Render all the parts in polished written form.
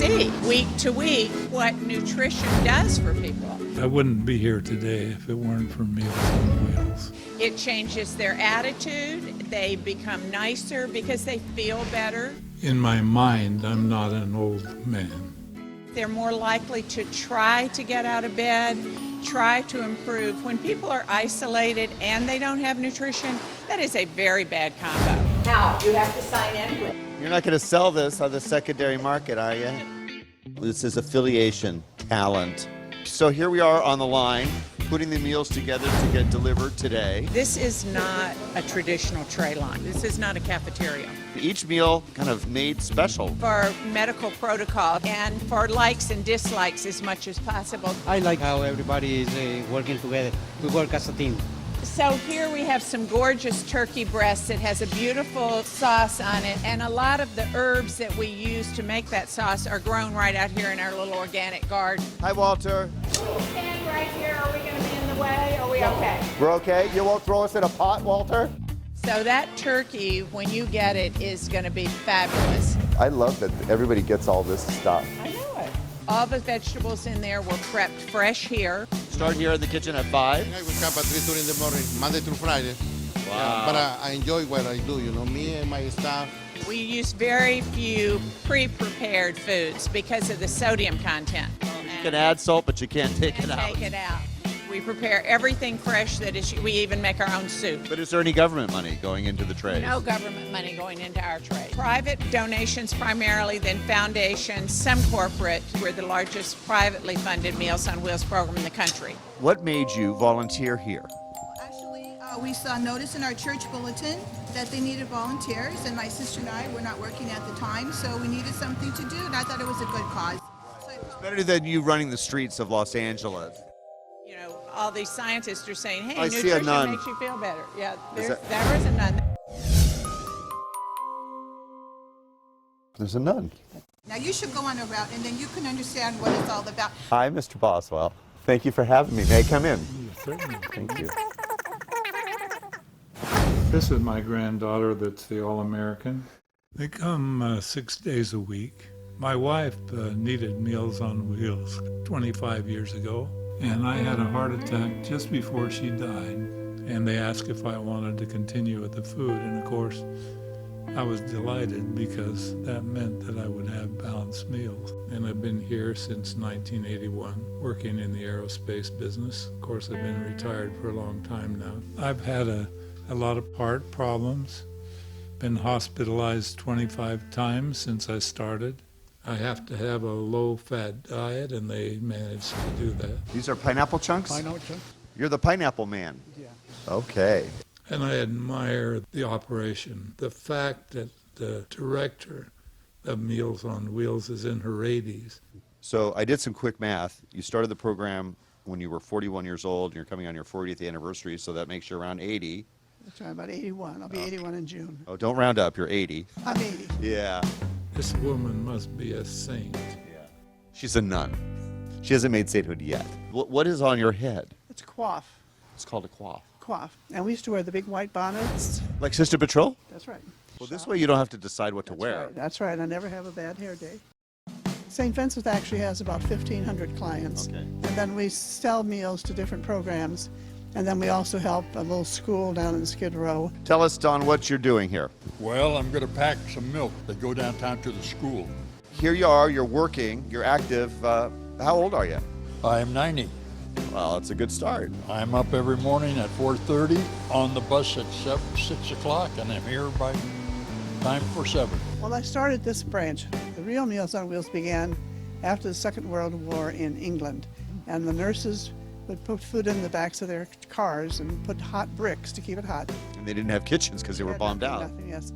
see week to week what nutrition does for people. I wouldn't be here today if it weren't for Meals on Wheels. It changes their attitude. They become nicer because they feel better. In my mind, I'm not an old man. They're more likely to try to get out of bed, try to improve. When people are isolated and they don't have nutrition, that is a very bad combo. Now, you have to sign in. You're not going to sell this on the secondary market, are you? This is affiliation talent. So here we are on the line, putting the meals together to get delivered today. This is not a traditional tray line. This is not a cafeteria. Each meal kind of made special. For medical protocol and for likes and dislikes as much as possible. I like how everybody is working together. We work as a team. So here we have some gorgeous turkey breasts. It has a beautiful sauce on it, and a lot of the herbs that we use to make that sauce are grown right out here in our little organic garden. Hi, Walter. We'll stand right here. Are we going to be in the way? Are we okay? We're okay? You won't throw us in a pot, Walter? So that turkey, when you get it, is going to be fabulous. I love that everybody gets all this stuff. I know it. All the vegetables in there were prepped fresh here. Start here in the kitchen at 5. I wake up at 3:30 in the morning, Monday through Friday. Wow. Yeah, but I enjoy what I do, me and my staff. We use very few pre-prepared foods because of the sodium content. You can add salt, but you can't take it out. Take it out. We prepare everything fresh we even make our own soup. But is there any government money going into the trays? No government money going into our tray. Private donations primarily, then foundations, some corporate. We're the largest privately funded Meals on Wheels program in the country. What made you volunteer here? Actually, we saw notice in our church bulletin that they needed volunteers, and my sister and I were not working at the time, so we needed something to do, and I thought it was a good cause. Better than you running the streets of Los Angeles. You know, all these scientists are saying, hey, I see a nutrition nun. makes you feel better. Yeah, Is there is a nun. There's a nun. Now you should go on a route, and then you can understand what it's all about. Hi, Mr. Boswell. Thank you for having me. May I come in? Certainly. Thank you. This is my granddaughter that's the All-American. They come 6 days a week. My wife needed Meals on Wheels 25 years ago, and I had a heart attack just before she died, and they asked if I wanted to continue with the food, and of course, I was delighted because that meant that I would have balanced meals. And I've been here since 1981, working in the aerospace business. Of course, I've been retired for a long time now. I've had a lot of heart problems, been hospitalized 25 times since I started. I have to have a low-fat diet, and they managed to do that. These are pineapple chunks? Pineapple chunks. You're the pineapple man. Yeah. Okay. And I admire the operation. The fact that the director of Meals on Wheels is in her 80s. So I did some quick math. You started the program when you were 41 years old, and you're coming on your 40th anniversary, so that makes you around 80. That's right, about 81. I'll be 81 in June. Oh, don't round up, you're 80. I'm 80. Yeah. This woman must be a saint. Yeah. She's a nun. She hasn't made sainthood yet. What is on your head? It's a coif. It's called a coif. Coif. And we used to wear the big white bonnets. Like Sister Patrol? That's right. Well, this way you don't have to decide what to wear. Right. That's right. I never have a bad hair day. St. Vincent actually has about 1,500 clients. Okay. And then we sell meals to different programs. And then we also help a little school down in Skid Row. Tell us, Don, what you're doing here. Well, I'm going to pack some milk that go downtown to the school. Here you are, you're working, you're active. How old are you? I am 90. Well, it's a good start. I'm up every morning at 4:30, on the bus at 6 o'clock, and I'm here by time for 7. Well, I started this branch. The real Meals on Wheels began after the Second World War in England. And the nurses would put food in the backs of their cars and put hot bricks to keep it hot. And they didn't have kitchens because they were bombed out. Nothing, yes.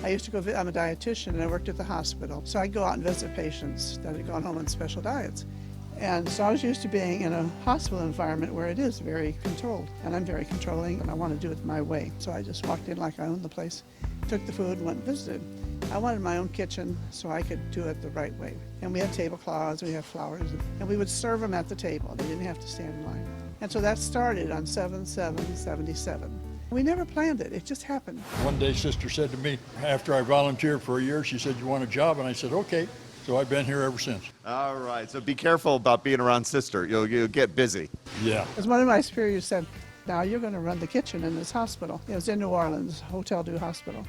I used to go, I'm a dietitian and I worked at the hospital. So I'd go out and visit patients that had gone home on special diets. And so I was used to being in a hospital environment where it is very controlled. And I'm very controlling and I want to do it my way. So I just walked in like I owned the place, took the food and went and visited. I wanted my own kitchen so I could do it the right way. And we had tablecloths, we had flowers, and we would serve them at the table. They didn't have to stand in line. And so that started on 7/7/77. We never planned it, it just happened. One day, Sister said to me, after I volunteered for a year, she said, "You want a job?" And I said, "Okay." So I've been here ever since. All right, so be careful about being around Sister. You'll get busy. Yeah. As one of my superiors said, now you're going to run the kitchen in this hospital. It was in New Orleans, Hotel du Hospital.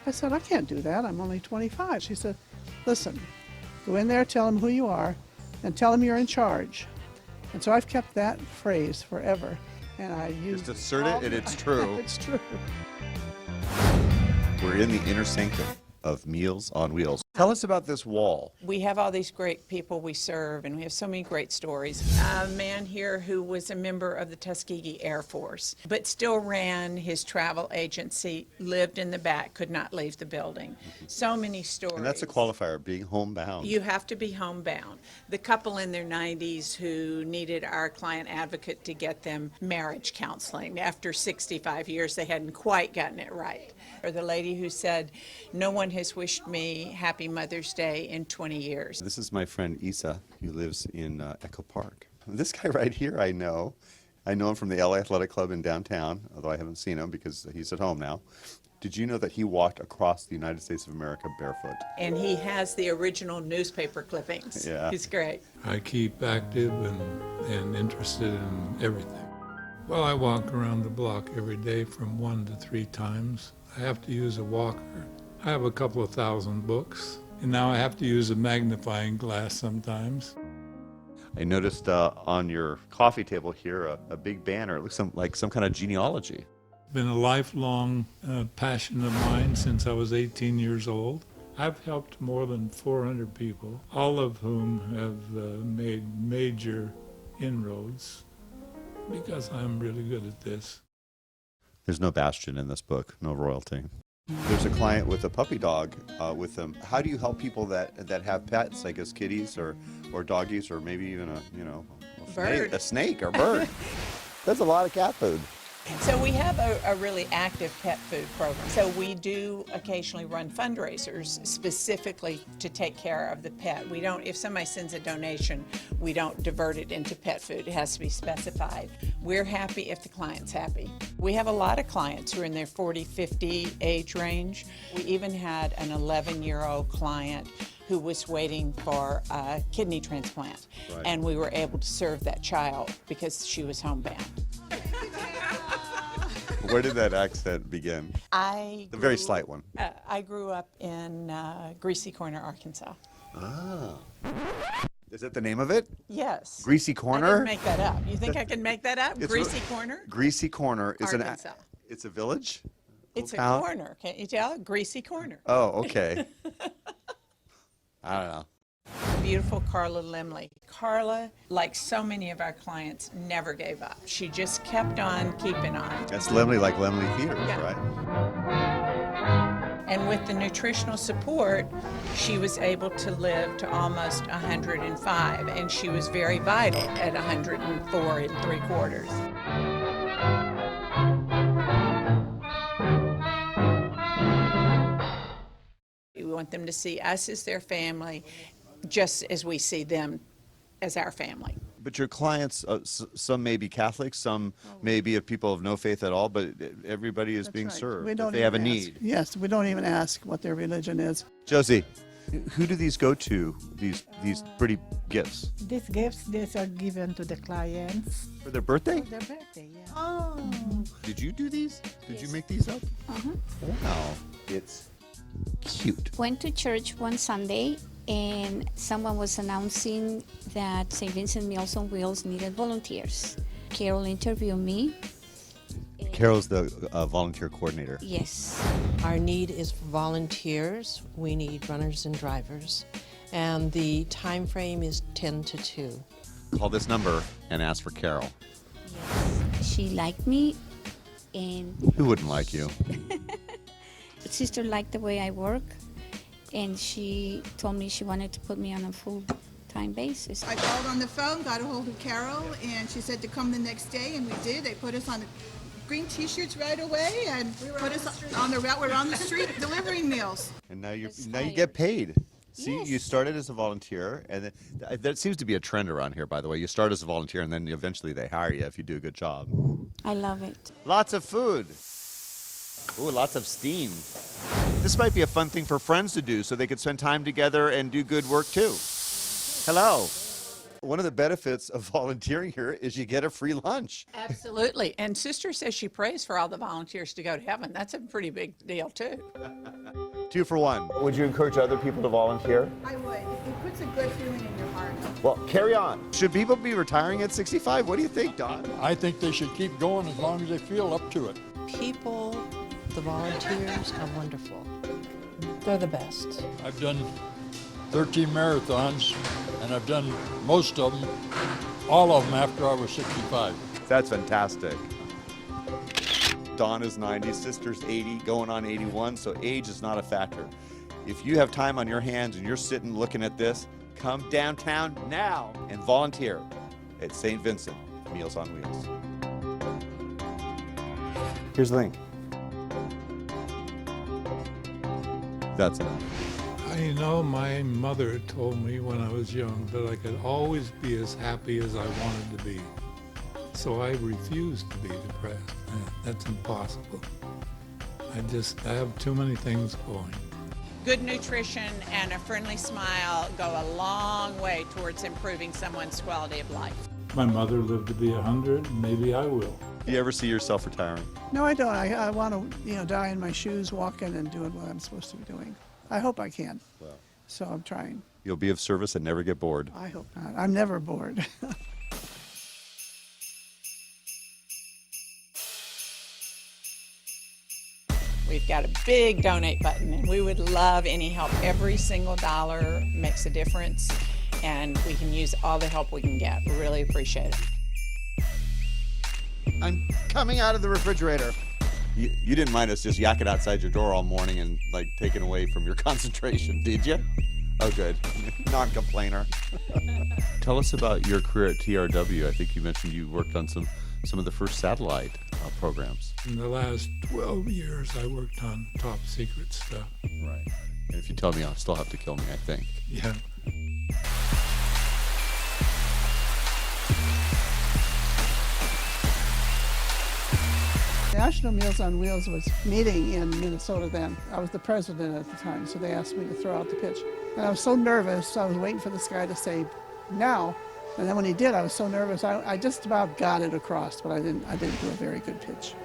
I said, I can't do that. I'm only 25. She said, listen, go in there, tell them who you are, and tell them you're in charge. And so I've kept that phrase forever. And I use Just assert it, and it's true. It's true. We're in the inner sanctum of Meals on Wheels. Tell us about this wall. We have all these great people we serve, and we have so many great stories. A man here who was a member of the Tuskegee Air Force, but still ran his travel agency, lived in the back, could not leave the building. So many stories. And that's a qualifier, being homebound. You have to be homebound. The couple in their 90s who needed our client advocate to get them marriage counseling. After 65 years, they hadn't quite gotten it right. Or the lady who said, no one has wished me happy Mother's Day in 20 years. This is my friend Isa, who lives in Echo Park. This guy right here I know. I know him from the LA Athletic Club in downtown, although I haven't seen him because he's at home now. Did you know that he walked across the United States of America barefoot? And he has the original newspaper clippings. Yeah. He's great. I keep active and interested in everything. Well, I walk around the block every day from 1 to 3 times. I have to use a walker. I have a couple of thousand books, and now I have to use a magnifying glass sometimes. I noticed on your coffee table here a big banner. It looks like some kind of genealogy. Been a lifelong passion of mine since I was 18 years old. I've helped more than 400 people, all of whom have made major inroads because I'm really good at this. There's no Bastian in this book, no royalty. There's a client with a puppy dog with them. How do you help people that have pets, I guess kitties or doggies or maybe even Bird. a snake or bird? That's a lot of cat food. So we have a really active pet food program. So we do occasionally run fundraisers specifically to take care of the pet. We don't, if somebody sends a donation, we don't divert it into pet food. It has to be specified. We're happy if the client's happy. We have a lot of clients who are in their 40, 50 age range. We even had an 11-year-old client who was waiting for a kidney transplant. Right. And we were able to serve that child because she was homebound. Where did that accent begin? The very slight one. I grew up in Greasy Corner, Arkansas. Ah. Is that the name of it? Yes. Greasy I Corner? didn't make that up. You think I can make that up? It's Greasy Corner? Greasy Corner is Arkansas. It's a village? It's a town? corner. Can't you tell? Greasy Corner. Oh, okay. I don't know. Beautiful Carla Limley. Carla, like so many of our clients, never gave up. She just kept on keeping on. That's Lemley, like Lemley Theaters, Yeah. right? And with the nutritional support, she was able to live to almost 105, and she was very vital at 104 3/4. We want them to see us as their family, just as we see them as our family. But your clients, some may be Catholic, some may be of people of no faith at all, but everybody is That's being right. served. We if don't they have a even need. ask. Yes, we don't even ask what their religion is. Josie, who do these go to, these pretty gifts? These gifts, these are given to the clients For their birthday? for their birthday. Yeah. Oh. Did you do these? Did you make these up? Wow. It's cute. Went to church one Sunday and someone was announcing that St. Vincent Meals on Wheels needed volunteers. Carol interviewed me. Carol's the volunteer coordinator. Yes. Our need is for volunteers. We need runners and drivers. And the time frame is 10 to 2. Call this number and ask for Carol. Yes. She liked me and Who wouldn't like you? sister liked the way I work and she told me she wanted to put me on a full-time basis. I called on the phone, got a hold of Carol, and she said to come the next day, and we did. They put us on the green T-shirts right away and put us on the route. We're on the street delivering meals. And now you right. get paid. See, Yes. you started as a volunteer, and that seems to be a trend around here, by the way. You start as a volunteer, and then eventually they hire you if you do a good job. I love it. Lots of food. Ooh, lots of steam. This might be a fun thing for friends to do so they could spend time together and do good work too. Hello. One of the benefits of volunteering here is you get a free lunch. Absolutely. And Sister says she prays for all the volunteers to go to heaven. That's a pretty big deal, too. 2 for 1. Would you encourage other people to volunteer? I would. It puts a good feeling in your heart. Well, carry on. Should people be retiring at 65? What do you think, Don? I think they should keep going as long as they feel up to it. People, the volunteers are wonderful. They're the best. I've done 13 marathons, and I've done most of them, all of them after I was 65. That's fantastic. Dawn is 90, Sister's 80, going on 81, so age is not a factor. If you have time on your hands and you're sitting looking at this, come downtown now and volunteer at St. Vincent, Meals on Wheels. Here's the link. That's enough. You know, my mother told me when I was young that I could always be as happy as I wanted to be. So I refused to be depressed. That's impossible. I have too many things going. Good nutrition and a friendly smile go a long way towards improving someone's quality of life. My mother lived to be 100, maybe I will. Do you ever see yourself retiring? No, I don't. I want to, die in my shoes, walking and doing what I'm supposed to be doing. I hope I can. Well, So I'm trying. you'll be of service and never get bored. I hope not. I'm never bored. We've got a big donate button, and we would love any help. Every single dollar makes a difference, and we can use all the help we can get. We really appreciate it. I'm coming out of the refrigerator. You didn't mind us just yakking outside your door all morning and like taking away from your concentration, did you? Oh, good. Non-complainer. Tell us about your career at TRW. I think you mentioned you worked on some of the first satellite programs. In the last 12 years, I worked on top secret stuff. Right. And if you tell me, you'll still have to kill me, I think. Yeah. National Meals on Wheels was meeting in Minnesota then. I was the president at the time, so they asked me to throw out the pitch. And I was so nervous, I was waiting for this guy to say, now. And then when he did, I was so nervous, I just about got it across, but I didn't do a very good pitch.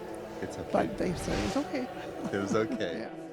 It's okay. But they said it was okay. It was okay. Yeah.